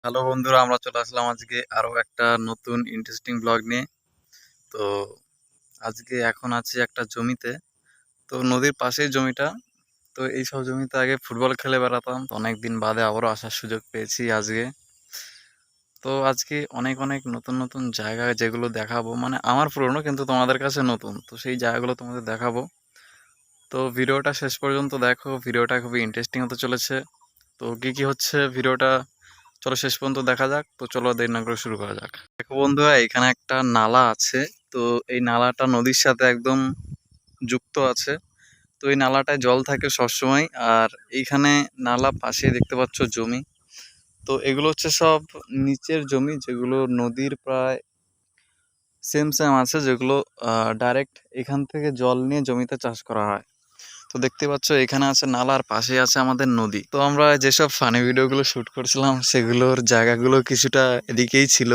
Hello বন্ধুরা, আমরা চলে আসলাম আজকে আরো একটা নতুন ইন্টারেস্টিং ব্লগ নিয়ে। তো আজকে এখন আছি একটা জমিতে। তো নদীর পাশেই জমিটা। তো এইসব জমিতে আগে ফুটবল খেলে বেড়াতাম, তো অনেকদিন বাদে আবারও আসার সুযোগ পেয়েছি আজকে। তো আজকে অনেক অনেক নতুন নতুন জায়গা যেগুলো দেখাবো, মানে আমার পুরনো কিন্তু তোমাদের কাছে নতুন, তো সেই জায়গাগুলো তোমাদের দেখাবো। তো ভিডিওটা শেষ পর্যন্ত দেখো, ভিডিওটা খুবই ইন্টারেস্টিং হতে চলেছে। তো কি কি হচ্ছে ভিডিওটা, চলো শেষ পর্যন্ত দেখা যাক। তো চলো দেরি না করে শুরু করা যাক। দেখো বন্ধুরা, এখানে একটা নালা আছে। তো এই নালাটা নদীর সাথে একদম যুক্ত আছে। তো এই নালাটায় জল থাকে সবসময়। আর এইখানে নালা পাশে দেখতে পাচ্ছ জমি। তো এগুলো হচ্ছে সব নিচের জমি, যেগুলো নদীর প্রায় সেম সেম আছে, যেগুলো ডাইরেক্ট এখান থেকে জল নিয়ে জমিতে চাষ করা হয়। তো দেখতে পাচ্ছ এখানে আছে নালার পাশে আছে আমাদের নদী। তো আমরা যেসব ফানি ভিডিওগুলো শুট করছিলাম সেগুলোর জায়গাগুলো কিছুটা এদিকেই ছিল।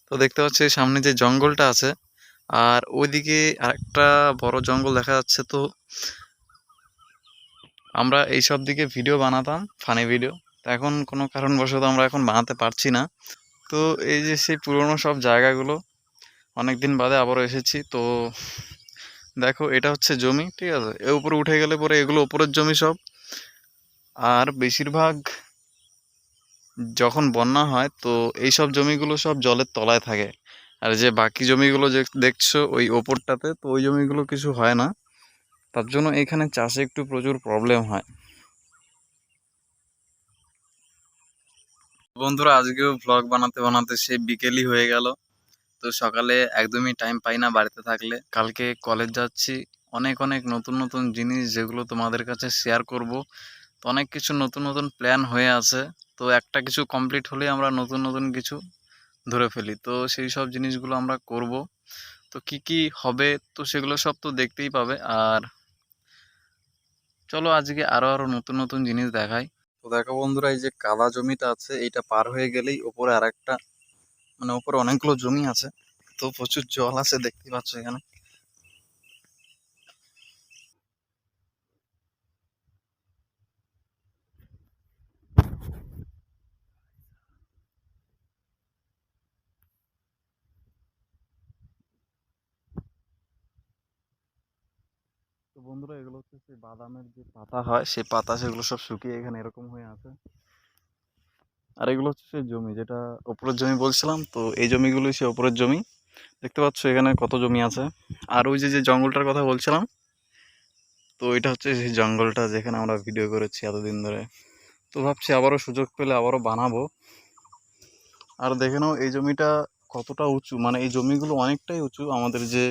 তো দেখতে পাচ্ছি সামনে যে জঙ্গলটা আছে, আর ওইদিকে আরেকটা বড় জঙ্গল দেখা যাচ্ছে। তো আমরা এইসব দিকে ভিডিও বানাতাম, ফানি ভিডিও। তো এখন কোনো কারণবশত আমরা এখন বানাতে পারছি না। তো এই যে সেই পুরনো সব জায়গাগুলো, অনেকদিন বাদে আবারও এসেছি। তো দেখো এটা হচ্ছে জমি, ঠিক আছে। এর উপরে উঠে গেলে পরে এগুলো উপরের জমি সব। আর বেশিরভাগ যখন বন্যা হয় তো এইসব জমিগুলো সব জলের তলায় থাকে। আর যে বাকি জমিগুলো যে দেখছো ওই ওপরটাতে, তো ওই জমিগুলো কিছু হয় না। তার জন্য এখানে চাষে একটু প্রচুর প্রবলেম হয়। বন্ধুরা, আজকেও ভ্লগ বানাতে বানাতে সেই বিকেলই হয়ে গেল। তো সকালে একদমই টাইম পাই না বাড়িতে থাকলে। কালকে কলেজ যাচ্ছি, অনেক অনেক নতুন নতুন জিনিস যেগুলো তোমাদের কাছে শেয়ার করব। তো অনেক কিছু নতুন নতুন প্ল্যান হয়ে আছে। তো একটা কিছু কমপ্লিট হলে আমরা নতুন নতুন কিছু ধরে ফেলি। তো সেই সব জিনিসগুলো আমরা করব। তো কি কি হবে তো সেগুলো সব তো দেখতেই পাবে। আর চলো আজকে আরো আরো নতুন নতুন জিনিস দেখাই। তো দেখো বন্ধুরা, এই যে কাদা জমিটা আছে, এইটা পার হয়ে গেলেই ওপরে আরেকটা, মানে ওপরে অনেকগুলো জমি আছে। তো প্রচুর জল আছে দেখতে পাচ্ছ এখানে। তো বন্ধুরা, এগুলো হচ্ছে সেই বাদামের যে পাতা হয়, সেই পাতা সেগুলো সব শুকিয়ে এখানে এরকম হয়ে আছে। আর এগুলো হচ্ছে সেই জমি, যেটা ওপরের জমি বলছিলাম। তো এই জমিগুলোই সে ওপরের জমি। দেখতে পাচ্ছ এখানে কত জমি আছে। আর ওই যে যে জঙ্গলটার কথা বলছিলাম, তো এটা হচ্ছে সেই জঙ্গলটা যেখানে আমরা ভিডিও করেছি এতদিন ধরে। তো ভাবছি আবারও সুযোগ পেলে আবারও বানাবো। আর দেখে নাও এই জমিটা কতটা উঁচু, মানে এই জমিগুলো অনেকটাই উঁচু। আমাদের যে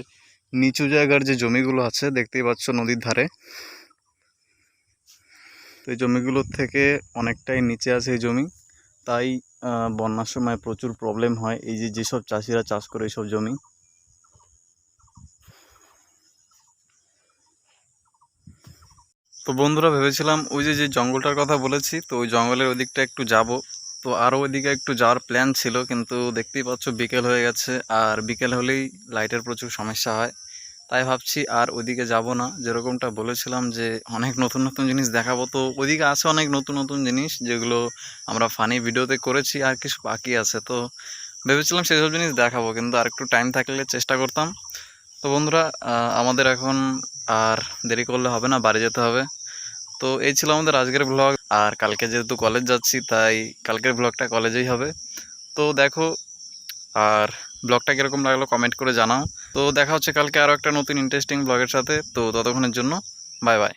নিচু জায়গার যে জমিগুলো আছে দেখতেই পাচ্ছ নদীর ধারে, তো এই জমিগুলোর থেকে অনেকটাই নিচে আছে এই জমি। তাই বন্যার সময় প্রচুর প্রবলেম হয় এই যে যেসব চাষিরা চাষ করে এইসব জমি। তো বন্ধুরা, ভেবেছিলাম ওই যে যে জঙ্গলটার কথা বলেছি, তো ওই জঙ্গলের ওদিকটা একটু যাব। তো আরও ওইদিকে একটু যাওয়ার প্ল্যান ছিল, কিন্তু দেখতেই পাচ্ছ বিকেল হয়ে গেছে। আর বিকেল হলেই লাইটের প্রচুর সমস্যা হয়। তাই ভাবছি আর ওইদিকে যাব না। যেরকমটা বলেছিলাম যে অনেক নতুন নতুন জিনিস দেখাবো, তো ওইদিকে আছে অনেক নতুন নতুন জিনিস যেগুলো আমরা ফানি ভিডিওতে করেছি, আর কিছু বাকি আছে। তো ভেবেছিলাম সেসব জিনিস দেখাবো, কিন্তু আর একটু টাইম থাকলে চেষ্টা করতাম। তো বন্ধুরা, আমাদের এখন আর দেরি করলে হবে না, বাড়ি যেতে হবে। তো এই ছিল আমাদের আজকের ব্লগ। আর কালকে যেহেতু কলেজ যাচ্ছি, তাই কালকের ব্লগটা কলেজেই হবে। তো দেখো, আর ব্লগটা কীরকম লাগলো কমেন্ট করে জানাও। তো দেখা হচ্ছে কালকে আরও একটা নতুন ইন্টারেস্টিং ব্লগের সাথে। তো ততক্ষণের জন্য বাই বাই।